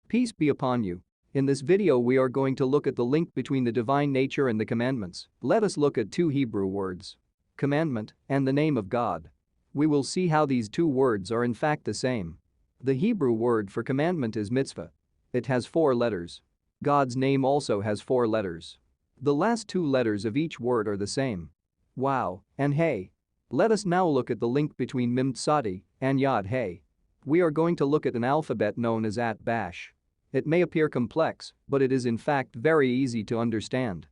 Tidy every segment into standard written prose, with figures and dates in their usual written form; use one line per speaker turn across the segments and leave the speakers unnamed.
Peace be upon you. In this video we are going to look at the link between the divine nature and the commandments. Let us look at two Hebrew words. Commandment and the name of God. We will see how these two words are in fact the same. The Hebrew word for commandment is mitzvah. It has 4 letters. God's name also has 4 letters. The last 2 letters of each word are the same. Wow and hey. Let us now look at the link between Mem Tzadi and Yod Hey. We are going to look at an alphabet known as YHWH. It may appear complex, but it is in fact very easy to understand.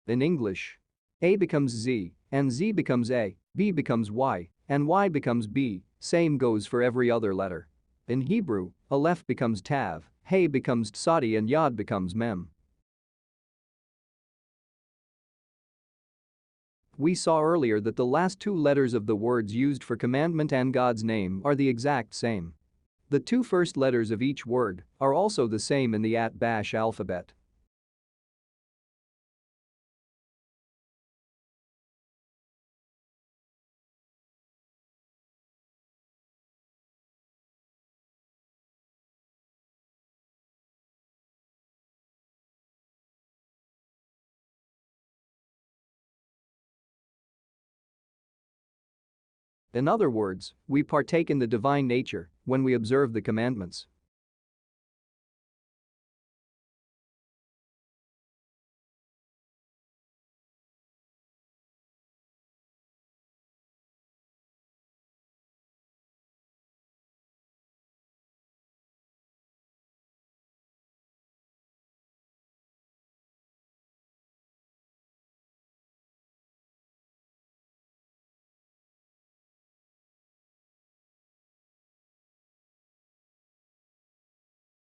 In English, A becomes Z, and Z becomes A, B becomes Y, and Y becomes B, same goes for every other letter. In Hebrew, Aleph becomes Tav, Hey becomes Tsadi and Yod becomes Mem. We saw earlier that the last 2 letters of the words used for commandment and God's name are the exact same. The 2 first letters of each word are also the same in the YHWH alphabet. In other words, we partake in the divine nature when we observe the commandments.